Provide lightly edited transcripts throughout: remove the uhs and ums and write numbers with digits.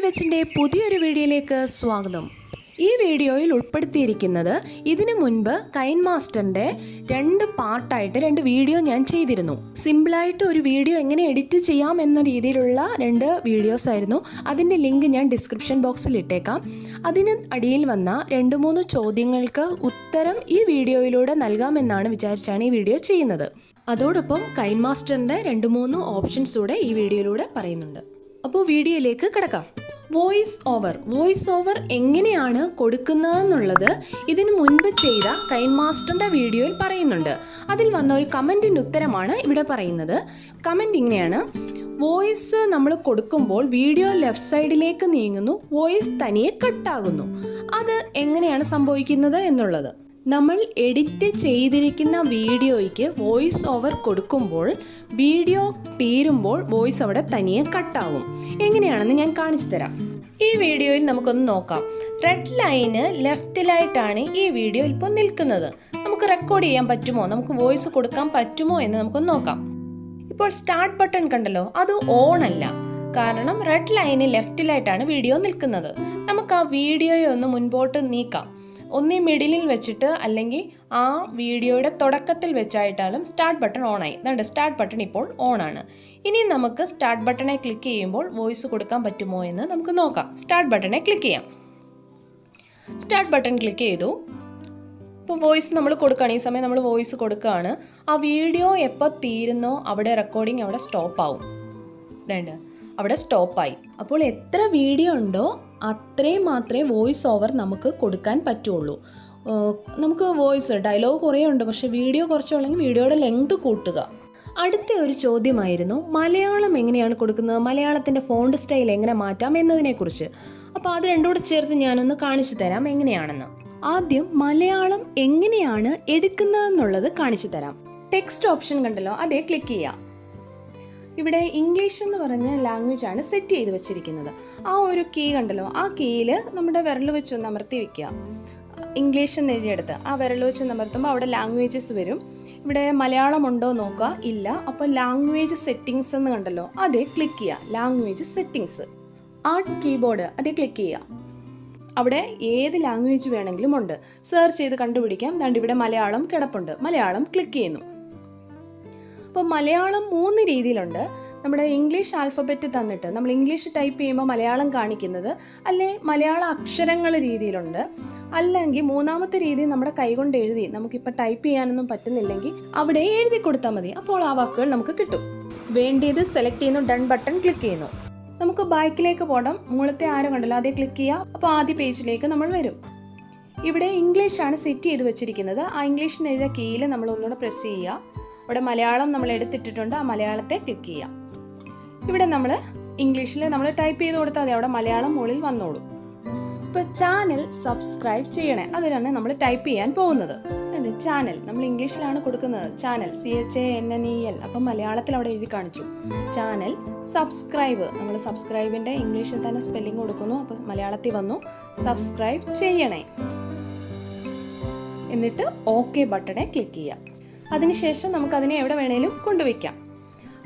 വെച്ചിൻ്റെ പുതിയൊരു വീഡിയോയിലേക്ക് സ്വാഗതം. ഈ വീഡിയോയിൽ ഉൾപ്പെടുത്തിയിരിക്കുന്നത് ഇതിനു മുൻപ് കൈൻമാസ്റ്ററിൻ്റെ 2 പാർട്ടായിട്ട് 2 വീഡിയോ ഞാൻ ചെയ്തിരുന്നു. സിമ്പിളായിട്ട് ഒരു വീഡിയോ എങ്ങനെ എഡിറ്റ് ചെയ്യാം എന്ന രീതിയിലുള്ള 2 വീഡിയോസ് ആയിരുന്നു. അതിൻ്റെ ലിങ്ക് ഞാൻ ഡിസ്ക്രിപ്ഷൻ ബോക്സിൽ ഇട്ടേക്കാം. അതിന് അടിയിൽ വന്ന 2-3 ചോദ്യങ്ങൾക്ക് ഉത്തരം ഈ വീഡിയോയിലൂടെ നൽകാമെന്നാണ് വിചാരിച്ചാണ് ഈ വീഡിയോ ചെയ്യുന്നത്. അതോടൊപ്പം കൈൻമാസ്റ്ററിൻ്റെ 2-3 ഓപ്ഷൻസ് കൂടെ ഈ വീഡിയോയിലൂടെ പറയുന്നുണ്ട്. അപ്പോൾ വീഡിയോയിലേക്ക് കിടക്കാം. വോയിസ് ഓവർ എങ്ങനെയാണ് കൊടുക്കുന്നതെന്നുള്ളത് ഇതിനു മുൻപ് ചെയ്ത കൈൻമാസ്റ്ററിൻ്റെ വീഡിയോയിൽ പറയുന്നുണ്ട്. അതിൽ വന്ന ഒരു കമൻറ്റിൻ്റെ ഉത്തരമാണ് ഇവിടെ പറയുന്നത്. കമൻറ്റ് ഇങ്ങനെയാണ്: വോയിസ് നമ്മൾ കൊടുക്കുമ്പോൾ വീഡിയോ ലെഫ്റ്റ് സൈഡിലേക്ക് നീങ്ങുന്നു, വോയിസ് തനിയെ കട്ടാകുന്നു. അത് എങ്ങനെയാണ് സംഭവിക്കുന്നത് എന്നുള്ളത്. നമ്മൾ എഡിറ്റ് ചെയ്തിരിക്കുന്ന വീഡിയോയ്ക്ക് വോയിസ് ഓവർ കൊടുക്കുമ്പോൾ വീഡിയോ തീരുമ്പോൾ വോയിസ് അവിടെ തനിയെ കട്ടാകും. എങ്ങനെയാണെന്ന് ഞാൻ കാണിച്ചു തരാം. ഈ വീഡിയോയിൽ നമുക്കൊന്ന് നോക്കാം. റെഡ് ലൈന് ലെഫ്റ്റിലായിട്ടാണ് ഈ വീഡിയോ ഇപ്പോൾ നിൽക്കുന്നത്. നമുക്ക് റെക്കോർഡ് ചെയ്യാൻ പറ്റുമോ, നമുക്ക് വോയിസ് കൊടുക്കാൻ പറ്റുമോ എന്ന് നമുക്കൊന്ന് നോക്കാം. ഇപ്പോൾ സ്റ്റാർട്ട് ബട്ടൺ കണ്ടല്ലോ, അത് ഓൺ അല്ല. കാരണം റെഡ് ലൈന് ലെഫ്റ്റിലായിട്ടാണ് വീഡിയോ നിൽക്കുന്നത്. നമുക്ക് ആ വീഡിയോയെ ഒന്ന് മുൻപോട്ട് നീക്കാം. ഒന്നീ മിഡിലിൽ വെച്ചിട്ട് അല്ലെങ്കിൽ ആ വീഡിയോയുടെ തുടക്കത്തിൽ വെച്ചായിട്ടാലും സ്റ്റാർട്ട് ബട്ടൺ ഓണായി. അതുകൊണ്ട് സ്റ്റാർട്ട് ബട്ടൺ ഇപ്പോൾ ഓണാണ്. ഇനി നമുക്ക് സ്റ്റാർട്ട് ബട്ടണെ ക്ലിക്ക് ചെയ്യുമ്പോൾ വോയിസ് കൊടുക്കാൻ പറ്റുമോ എന്ന് നമുക്ക് നോക്കാം. സ്റ്റാർട്ട് ബട്ടണെ ക്ലിക്ക് ചെയ്യാം. സ്റ്റാർട്ട് ബട്ടൺ ക്ലിക്ക് ചെയ്തു. ഇപ്പോൾ വോയിസ് നമ്മൾ കൊടുക്കുകയാണ്. ഈ സമയം നമ്മൾ വോയിസ് കൊടുക്കുകയാണ്. ആ വീഡിയോ എപ്പോൾ തീരുന്നോ അവിടെ റെക്കോർഡിങ് അവിടെ സ്റ്റോപ്പ് ആവും. വേണ്ട, അവിടെ സ്റ്റോപ്പായി. അപ്പോൾ എത്ര വീഡിയോ ഉണ്ടോ അത്രയും മാത്രമേ വോയിസ് ഓവർ നമുക്ക് കൊടുക്കാൻ പറ്റുള്ളൂ. നമുക്ക് വോയിസ് ഡയലോഗ് കുറേ ഉണ്ട്, പക്ഷേ വീഡിയോ കുറച്ചുള്ളെങ്കിൽ വീഡിയോയുടെ ലെങ്ത് കൂട്ടുക. അടുത്ത ഒരു ചോദ്യമായിരുന്നു മലയാളം എങ്ങനെയാണ് കൊടുക്കുന്നത്, മലയാളത്തിൻ്റെ ഫോണ്ട് സ്റ്റൈൽ എങ്ങനെ മാറ്റാം എന്നതിനെക്കുറിച്ച്. അപ്പോൾ അത് രണ്ടും കൂടെ ചേർത്ത് ഞാനൊന്ന് കാണിച്ചു തരാം എങ്ങനെയാണെന്ന്. ആദ്യം മലയാളം എങ്ങനെയാണ് എടുക്കുന്നതെന്നുള്ളത് കാണിച്ചു തരാം. ടെക്സ്റ്റ് ഓപ്ഷൻ കണ്ടല്ലോ, അതേ ക്ലിക്ക് ചെയ്യാം. ഇവിടെ ഇംഗ്ലീഷ് എന്ന് പറഞ്ഞ ലാംഗ്വേജ് ആണ് സെറ്റ് ചെയ്ത് വെച്ചിരിക്കുന്നത്. ആ ഒരു കീ കണ്ടല്ലോ, ആ കീയിൽ നമ്മുടെ വിരൽ വെച്ചൊന്ന് അമർത്തി വെക്കുക. ഇംഗ്ലീഷ് എന്ന് എഴുതിയെടുത്ത് ആ വിരൽ വെച്ചൊന്ന് അമർത്തുമ്പോൾ അവിടെ ലാംഗ്വേജസ് വരും. ഇവിടെ മലയാളം ഉണ്ടോ നോക്കുക, ഇല്ല. അപ്പോൾ ലാംഗ്വേജ് സെറ്റിങ്സ് എന്ന് കണ്ടല്ലോ, അതേ ക്ലിക്ക് ചെയ്യുക. ലാംഗ്വേജ് സെറ്റിങ്സ്, ആർട്ട് കീബോർഡ് അതേ ക്ലിക്ക് ചെയ്യുക. അവിടെ ഏത് ലാംഗ്വേജ് വേണമെങ്കിലും ഉണ്ട്. സെർച്ച് ചെയ്ത് കണ്ടുപിടിക്കാം. ദാണ്ട് ഇവിടെ മലയാളം കിടപ്പുണ്ട്. മലയാളം ക്ലിക്ക് ചെയ്യുന്നു. അപ്പോൾ മലയാളം 3 രീതിയിലുണ്ട്. നമ്മുടെ ഇംഗ്ലീഷ് ആൽഫബറ്റ് തന്നിട്ട് നമ്മൾ ഇംഗ്ലീഷ് ടൈപ്പ് ചെയ്യുമ്പോൾ മലയാളം കാണിക്കുന്നത്, അല്ലെ മലയാള അക്ഷരങ്ങൾ രീതിയിലുണ്ട്. അല്ലെങ്കിൽ മൂന്നാമത്തെ രീതി നമ്മുടെ കൈകൊണ്ട് എഴുതി, നമുക്കിപ്പോൾ ടൈപ്പ് ചെയ്യാനൊന്നും പറ്റുന്നില്ലെങ്കിൽ അവിടെ എഴുതി കൊടുത്താൽ മതി. അപ്പോൾ ആ വാക്കുകൾ നമുക്ക് കിട്ടും. വേണ്ടിയത് സെലക്ട് ചെയ്യുന്നു, ഡൺ ബട്ടൺ ക്ലിക്ക് ചെയ്യുന്നു. നമുക്ക് ബാക്കിലേക്ക് പോകണം. മുകളത്തെ ആരോ കണ്ടല്ലോ, അതേ ക്ലിക്ക് ചെയ്യുക. അപ്പോൾ ആദ്യ പേജിലേക്ക് നമ്മൾ വരും. ഇവിടെ ഇംഗ്ലീഷാണ് സെറ്റ് ചെയ്ത് വെച്ചിരിക്കുന്നത്. ആ ഇംഗ്ലീഷിന് എഴുതിയ കീയിൽ നമ്മൾ ഒന്നുകൂടെ പ്രസ് ചെയ്യുക. ഇവിടെ മലയാളം നമ്മൾ എടുത്തിട്ടിട്ടുണ്ട്. ആ മലയാളത്തെ ക്ലിക്ക് ചെയ്യാം. ഇവിടെ നമ്മൾ ഇംഗ്ലീഷിൽ നമ്മൾ ടൈപ്പ് ചെയ്ത് കൊടുത്താൽ മതി, അവിടെ മലയാളം മുകളിൽ വന്നോളൂ. ഇപ്പോൾ ചാനൽ സബ്സ്ക്രൈബ് ചെയ്യണേ, അതിലാണ് നമ്മൾ ടൈപ്പ് ചെയ്യാൻ പോകുന്നത്. ചാനൽ നമ്മൾ ഇംഗ്ലീഷിലാണ് കൊടുക്കുന്നത്. Channel CHANNEL. അപ്പം മലയാളത്തിൽ അവിടെ എഴുതി കാണിച്ചു. ചാനൽ സബ്സ്ക്രൈബ്, നമ്മൾ സബ്സ്ക്രൈബിൻ്റെ ഇംഗ്ലീഷിൽ തന്നെ സ്പെല്ലിംഗ് കൊടുക്കുന്നു. അപ്പോൾ മലയാളത്തിൽ വന്നു സബ്സ്ക്രൈബ് ചെയ്യണേ. എന്നിട്ട് ഓക്കെ ബട്ടണെ ക്ലിക്ക് ചെയ്യാം. അതിനുശേഷം നമുക്കതിനെ എവിടെ വേണേലും കൊണ്ടുവയ്ക്കാം.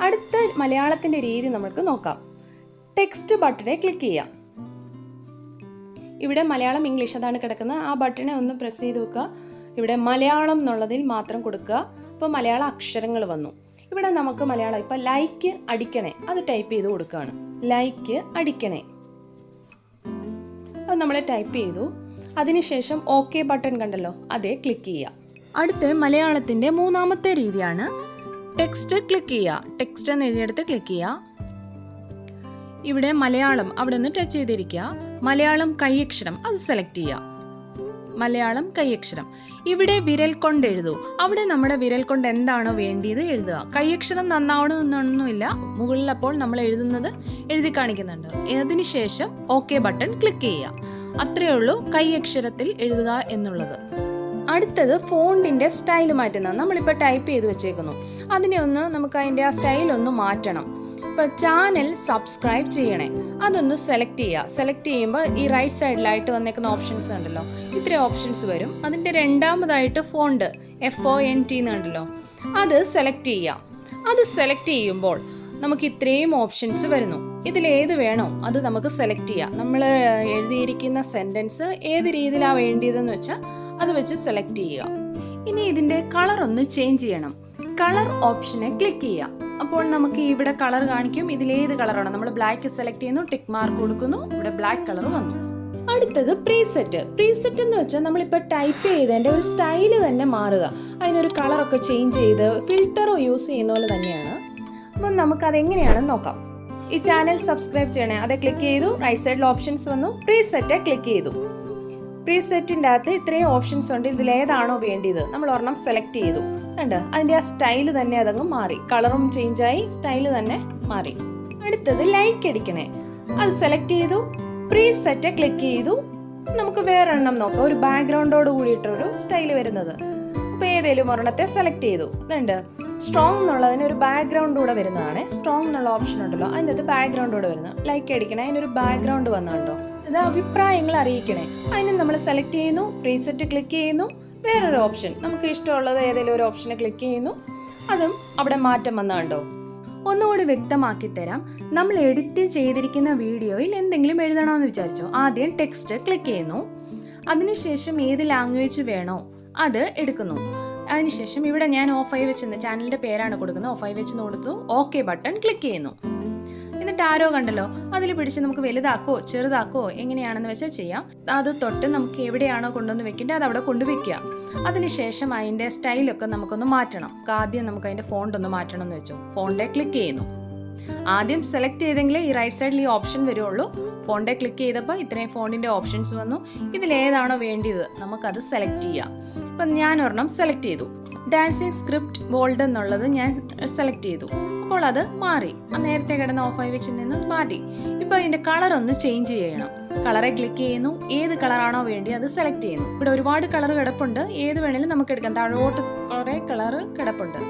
അടുത്ത മലയാളത്തിൻ്റെ രീതി നമുക്ക് നോക്കാം. ടെക്സ്റ്റ് ബട്ടണെ ക്ലിക്ക് ചെയ്യാം. ഇവിടെ മലയാളം ഇംഗ്ലീഷ് അതാണ് കിടക്കുന്നത്. ആ ബട്ടണെ ഒന്ന് പ്രസ് ചെയ്ത് വെക്കുക. ഇവിടെ മലയാളം എന്നുള്ളതിൽ മാത്രം കൊടുക്കുക. അപ്പോൾ മലയാള അക്ഷരങ്ങൾ വന്നു. ഇവിടെ നമുക്ക് മലയാളം ഇപ്പം ലൈക്ക് അടിക്കണേ അത് ടൈപ്പ് ചെയ്ത് കൊടുക്കുകയാണ്. ലൈക്ക് അടിക്കണേ അത് നമ്മൾ ടൈപ്പ് ചെയ്തു. അതിനുശേഷം ഓക്കെ ബട്ടൺ കണ്ടല്ലോ, അതേ ക്ലിക്ക് ചെയ്യുക. അടുത്ത മലയാളത്തിൻ്റെ 3ാമത്തെ രീതിയാണ് ടെക്സ്റ്റ് ക്ലിക്ക് ചെയ്യുക. ടെക്സ്റ്റ് എന്ന് എഴുതിയെടുത്ത് ക്ലിക്ക് ചെയ്യുക. ഇവിടെ മലയാളം അവിടെ നിന്ന് ടച്ച് ചെയ്തിരിക്കുക. മലയാളം കൈയക്ഷരം അത് സെലക്ട് ചെയ്യുക. മലയാളം കൈയക്ഷരം ഇവിടെ വിരൽ കൊണ്ട് എഴുതൂ. അവിടെ നമ്മുടെ വിരൽ കൊണ്ട് എന്താണോ വേണ്ടിയത് എഴുതുക. കൈയക്ഷരം നന്നാവണമെന്നൊന്നുമില്ല. മുകളിൽ അപ്പോൾ നമ്മൾ എഴുതുന്നത് എഴുതി കാണിക്കുന്നുണ്ട്. അതിനുശേഷം ഓക്കെ ബട്ടൺ ക്ലിക്ക് ചെയ്യുക. അത്രയേ ഉള്ളൂ കൈയക്ഷരത്തിൽ എഴുതുക എന്നുള്ളത്. അടുത്തത് ഫോണ്ടിൻ്റെ സ്റ്റൈൽ മാറ്റുന്നത്. നമ്മളിപ്പോൾ ടൈപ്പ് ചെയ്ത് വെച്ചേക്കുന്നു, അതിനെ ഒന്ന് നമുക്ക് അതിൻ്റെ ആ സ്റ്റൈലൊന്ന് മാറ്റണം. ഇപ്പോൾ ചാനൽ സബ്സ്ക്രൈബ് ചെയ്യണേ അതൊന്ന് സെലക്ട് ചെയ്യുക. സെലക്ട് ചെയ്യുമ്പോൾ ഈ റൈറ്റ് സൈഡിലായിട്ട് വന്നേക്കുന്ന ഓപ്ഷൻസ് ഉണ്ടല്ലോ, ഇത്രയും ഓപ്ഷൻസ് വരും. അതിൻ്റെ രണ്ടാമതായിട്ട് ഫോണ്ട് FONT എന്നുണ്ടല്ലോ, അത് സെലക്ട് ചെയ്യുക. അത് സെലക്ട് ചെയ്യുമ്പോൾ നമുക്ക് ഇത്രയും ഓപ്ഷൻസ് വരുന്നു. ഇതിലേത് വേണോ അത് നമുക്ക് സെലക്ട് ചെയ്യാം. നമ്മൾ എഴുതിയിരിക്കുന്ന സെൻറ്റൻസ് ഏത് രീതിയിലാണ് വേണ്ടിയതെന്ന് വെച്ചാൽ അത് വെച്ച് സെലക്ട് ചെയ്യുക. ഇനി ഇതിൻ്റെ കളർ ഒന്ന് ചേഞ്ച് ചെയ്യണം. കളർ ഓപ്ഷനെ ക്ലിക്ക് ചെയ്യാം. അപ്പോൾ നമുക്ക് ഇവിടെ കളർ കാണിക്കും. ഇതിലേത് കളറാണോ, നമ്മൾ ബ്ലാക്ക് സെലക്ട് ചെയ്യുന്നു, ടിക്ക് മാർക്ക് കൊടുക്കുന്നു, ഇവിടെ ബ്ലാക്ക് കളർ വന്നു. അടുത്തത് പ്രീസെറ്റ്. പ്രീസെറ്റ് എന്ന് വെച്ചാൽ നമ്മളിപ്പോൾ ടൈപ്പ് ചെയ്തതിൻ്റെ ഒരു സ്റ്റൈല് തന്നെ മാറുക. അതിനൊരു കളറൊക്കെ ചേഞ്ച് ചെയ്ത് ഫിൽറ്ററോ യൂസ് ചെയ്യുന്ന പോലെ തന്നെയാണ്. അപ്പം നമുക്കതെങ്ങനെയാണെന്ന് നോക്കാം. ഈ ചാനൽ സബ്സ്ക്രൈബ് ചെയ്യണേ. അത് ക്ലിക്ക് ചെയ്തു, റൈറ്റ് സൈഡിൽ ഓപ്ഷൻസ് വന്നു, പ്രീസെറ്റ് ക്ലിക്ക് ചെയ്തു. പ്രീസെറ്റിൻ്റെ അകത്ത് ഇത്രയും ഓപ്ഷൻസ് ഉണ്ട്. ഇതിലേതാണോ വേണ്ടിയത് നമ്മൾ ഒരെണ്ണം സെലക്ട് ചെയ്തു. കണ്ട് അതിൻ്റെ ആ സ്റ്റൈല് തന്നെ അതങ്ങ് മാറി, കളറും ചേഞ്ചായി, സ്റ്റൈല് തന്നെ മാറി. അടുത്തത് ലൈക്ക് അടിക്കണേ. അത് സെലക്ട് ചെയ്തു, പ്രീസെറ്റ് ക്ലിക്ക് ചെയ്തു. നമുക്ക് വേറെണ്ണം നോക്കാം, ഒരു ബാക്ക്ഗ്രൗണ്ടോട് കൂടിയിട്ടൊരു സ്റ്റൈല് വരുന്നത്. അപ്പോൾ ഏതെങ്കിലും ഒരെണ്ണത്തെ സെലക്ട് ചെയ്തു. ഇതുണ്ട് സ്ട്രോങ് എന്നുള്ളതിന് ഒരു ബാക്ക്ഗ്രൗണ്ട് കൂടെ വരുന്നതാണ്. സ്ട്രോങ് എന്നുള്ള ഓപ്ഷൻ ഉണ്ടല്ലോ, അതിൻ്റെ അകത്ത് ബാക്ക്ഗ്രൗണ്ട് കൂടെ വരുന്നത്. ലൈക്ക് അടിക്കണേ, അതിനൊരു ബാക്ക്ഗ്രൗണ്ട് വന്നുണ്ടോ. ഇത് അഭിപ്രായങ്ങൾ അറിയിക്കണേ. അതിന് നമ്മൾ സെലക്ട് ചെയ്യുന്നു, പ്രീസെറ്റ് ക്ലിക്ക് ചെയ്യുന്നു, വേറൊരു ഓപ്ഷൻ നമുക്ക് ഇഷ്ടമുള്ളത് ഏതെങ്കിലും ഒരു ഓപ്ഷനെ ക്ലിക്ക് ചെയ്യുന്നു, അതും അവിടെ മാറ്റം വന്നുണ്ടോ. ഒന്നുകൂടി വ്യക്തമാക്കി തരാം. നമ്മൾ എഡിറ്റ് ചെയ്തിരിക്കുന്ന വീഡിയോയിൽ എന്തെങ്കിലും എഴുതണമെന്ന് വിചാരിച്ചോ, ആദ്യം ടെക്സ്റ്റ് ക്ലിക്ക് ചെയ്യുന്നു, അതിനുശേഷം ഏത് ലാംഗ്വേജ് വേണോ അത് എടുക്കുന്നു. അതിനുശേഷം ഇവിടെ ഞാൻ ഓഫായി വെച്ചെന്ന് ചാനലിൻ്റെ പേരാണ് കൊടുക്കുന്നത്, ഓഫായി വെച്ചെന്ന് കൊടുത്തു, ഓക്കെ ബട്ടൺ ക്ലിക്ക് ചെയ്യുന്നു. എന്നിട്ട് ആരോ കണ്ടല്ലോ, അതിൽ പിടിച്ച് നമുക്ക് വലുതാക്കോ ചെറുതാക്കോ എങ്ങനെയാണെന്ന് വെച്ചാൽ ചെയ്യാം. അത് തൊട്ട് നമുക്ക് എവിടെയാണോ കൊണ്ടുവന്ന് വെക്കേണ്ടത് അത് അവിടെ കൊണ്ടുവയ്ക്കുക. അതിനുശേഷം അതിൻ്റെ സ്റ്റൈലൊക്കെ നമുക്കൊന്ന് മാറ്റണം. ആദ്യം നമുക്ക് അതിൻ്റെ ഫോണ്ട് ഒന്ന് മാറ്റണം എന്ന് വെച്ചോ, ഫോണ്ടേ ക്ലിക്ക് ചെയ്യുന്നു. ആദ്യം സെലക്ട് ചെയ്തെങ്കിലേ ഈ റൈറ്റ് സൈഡിൽ ഈ ഓപ്ഷൻ വരുള്ളൂ. ഫോണ്ടേ ക്ലിക്ക് ചെയ്തപ്പോൾ ഇത്രയും ഫോണ്ടിൻ്റെ ഓപ്ഷൻസ് വന്നു. ഇതിലേതാണോ വേണ്ടിയത് നമുക്കത് സെലക്ട് ചെയ്യാം. ഇപ്പം ഞാൻ ഒരെണ്ണം സെലക്ട് ചെയ്തു, ഡാൻസിങ് സ്ക്രിപ്റ്റ് ബോൾഡ് എന്നുള്ളത് ഞാൻ സെലക്ട് ചെയ്തു. അപ്പോൾ അത് മാറി, നേരത്തെ കിടന്ന ഓഫായി വെച്ച് നിന്ന് മാറി. ഇപ്പോൾ അതിൻ്റെ കളർ ഒന്ന് ചേഞ്ച് ചെയ്യണം. കളറെ ക്ലിക്ക് ചെയ്യുന്നു, ഏത് കളറാണോ വേണ്ടി അത് സെലക്ട് ചെയ്യുന്നു. ഇവിടെ ഒരുപാട് കളർ കിടപ്പുണ്ട്, ഏത് വേണേലും നമുക്ക് എടുക്കാം. താഴോട്ട് കുറേ കളർ കിടപ്പുണ്ട്.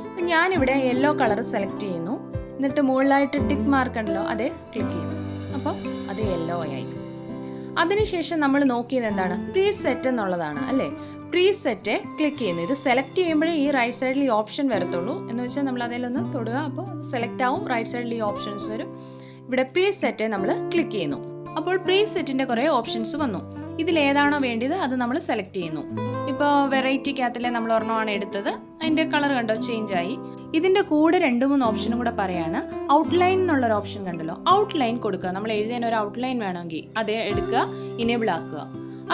അപ്പം ഞാനിവിടെ യെല്ലോ കളർ സെലക്ട് ചെയ്യുന്നു. എന്നിട്ട് മുകളിലായിട്ട് ടിക്ക് മാർക്ക് ഉണ്ടല്ലോ, അത് ക്ലിക്ക് ചെയ്യുന്നു. അപ്പോൾ അത് യെല്ലോ ആയി. അതിനുശേഷം നമ്മൾ നോക്കിയത് എന്താണ്, പ്രീസെറ്റ് എന്നുള്ളതാണ് അല്ലേ. പ്രീസെറ്റ് ക്ലിക്ക് ചെയ്യുന്നു. ഇത് സെലക്ട് ചെയ്യുമ്പോഴേ ഈ റൈറ്റ് സൈഡിൽ ഈ ഓപ്ഷൻ വരത്തുള്ളൂ. എന്ന് വെച്ചാൽ നമ്മൾ അതിലൊന്ന് തൊടുക, അപ്പോൾ സെലക്ട് ആവും, റൈറ്റ് സൈഡിൽ ഈ ഓപ്ഷൻസ് വരും. ഇവിടെ പ്രീസെറ്റ് നമ്മൾ ക്ലിക്ക് ചെയ്യുന്നു. അപ്പോൾ പ്രീസെറ്റിൻ്റെ കുറേ ഓപ്ഷൻസ് വന്നു. ഇതിലേതാണോ വേണ്ടത് അത് നമ്മൾ സെലക്ട് ചെയ്യുന്നു. ഇപ്പോൾ വെറൈറ്റിക്കകത്തിലെ നമ്മൾ ഒരെണ്ണമാണ് എടുത്തത്, അതിൻ്റെ കളർ കണ്ടോ ചേഞ്ച് ആയി. ഇതിൻ്റെ കൂടെ 2-3 ഓപ്ഷനും കൂടെ പറയാണ്. ഔട്ട്ലൈൻ എന്നുള്ളൊരു ഓപ്ഷൻ കണ്ടല്ലോ, ഔട്ട്ലൈൻ കൊടുക്കുക. നമ്മൾ എഴുതിയതിന് ഒരു ഔട്ട്ലൈൻ വേണമെങ്കിൽ അത് എടുക്കുക, ഇനേബിൾ ആക്കുക.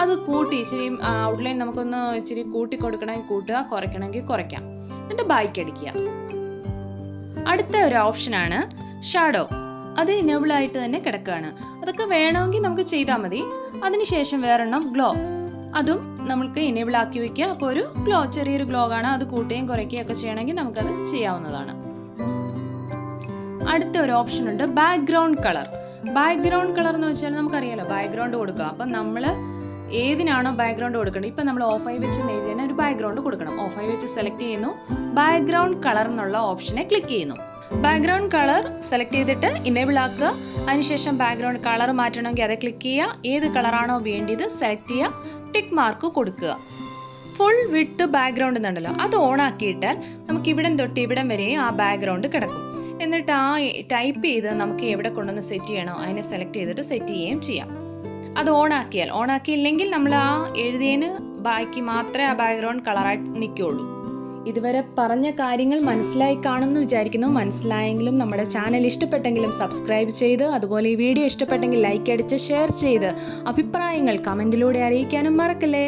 അത് കൂട്ടി ഇച്ചിരി ഔട്ട്ലൈൻ നമുക്കൊന്ന് ഇച്ചിരി കൂട്ടി കൊടുക്കണമെങ്കിൽ കൂട്ടുക, കുറയ്ക്കണമെങ്കിൽ കുറയ്ക്കാം. എന്നിട്ട് ബാക്ക് അടിക്കുക. അടുത്ത ഒരു ഓപ്ഷനാണ് ഷാഡോ. അത് ഇനേബിൾ ആയിട്ട് തന്നെ കിടക്കുകയാണ്. അതൊക്കെ വേണമെങ്കിൽ നമുക്ക് ചെയ്താൽ മതി. അതിനുശേഷം വേറെണ്ണം ഗ്ലോ, അതും നമുക്ക് ഇനേബിൾ ആക്കി വെക്കുക. അപ്പോൾ ഒരു ഗ്ലോ, ചെറിയൊരു ഗ്ലോ കാണാം. അത് കൂട്ടുകയും കുറയ്ക്കുകയും ഒക്കെ ചെയ്യണമെങ്കിൽ നമുക്കത് ചെയ്യാവുന്നതാണ്. അടുത്ത ഒരു ഓപ്ഷൻ ഉണ്ട് ബാക്ക്ഗ്രൗണ്ട് കളർ. ബാക്ക്ഗ്രൗണ്ട് കളർ എന്ന് വെച്ചാൽ നമുക്കറിയാലോ, ബാക്ക്ഗ്രൗണ്ട് കൊടുക്കുക. അപ്പം നമ്മൾ ഏതിനാണോ ബാക്ക്ഗ്രൗണ്ട് കൊടുക്കേണ്ടത്, ഇപ്പം നമ്മൾ ഓഫായി വെച്ച് എഴുതിയാൽ ഒരു ബാക്ക്ഗ്രൗണ്ട് കൊടുക്കണം. ഓഫായി വെച്ച് സെലക്ട് ചെയ്യുന്നു, ബാക്ക്ഗ്രൗണ്ട് കളർ എന്നുള്ള ഓപ്ഷനെ ക്ലിക്ക് ചെയ്യുന്നു. ബാക്ക്ഗ്രൗണ്ട് കളർ സെലക്ട് ചെയ്തിട്ട് ഇനേബിൾ ആക്കുക. അതിനുശേഷം ബാക്ക്ഗ്രൗണ്ട് കളർ മാറ്റണമെങ്കിൽ അത് ക്ലിക്ക് ചെയ്യുക. ഏത് കളറാണോ വേണ്ടിയത് സെലക്ട് ചെയ്യുക, ടിക്ക് മാർക്ക് കൊടുക്കുക. ഫുൾ വിഡ്ത്ത് ബാക്ക്ഗ്രൗണ്ട് എന്നുണ്ടല്ലോ, അത് ഓൺ ആക്കിയിട്ടാൽ നമുക്ക് ഇവിടം തൊട്ട് ഇവിടം വരെയും ആ ബാക്ക്ഗ്രൗണ്ട് കിടക്കും. എന്നിട്ട് ആ ടൈപ്പ് ചെയ്ത് നമുക്ക് എവിടെ കൊണ്ടുവന്ന് സെറ്റ് ചെയ്യണോ അതിനെ സെലക്ട് ചെയ്തിട്ട് സെറ്റ് ചെയ്യുകയും ചെയ്യാം. അത് ഓണാക്കിയില്ലെങ്കിൽ നമ്മൾ ആ എഴുതിയതിന് ബാക്കി മാത്രമേ ആ ബാക്ക്ഗ്രൗണ്ട് കളറായിട്ട് നിൽക്കുകയുള്ളൂ. ഇതുവരെ പറഞ്ഞ കാര്യങ്ങൾ മനസ്സിലായി കാണുമെന്ന് വിചാരിക്കുന്നു. മനസ്സിലായെങ്കിലും നമ്മുടെ ചാനൽ ഇഷ്ടപ്പെട്ടെങ്കിലും സബ്സ്ക്രൈബ് ചെയ്ത്, അതുപോലെ ഈ വീഡിയോ ഇഷ്ടപ്പെട്ടെങ്കിൽ ലൈക്ക് അടിച്ച് ഷെയർ ചെയ്ത് അഭിപ്രായങ്ങൾ കമൻറ്റിലൂടെ അറിയിക്കാനും മറക്കല്ലേ.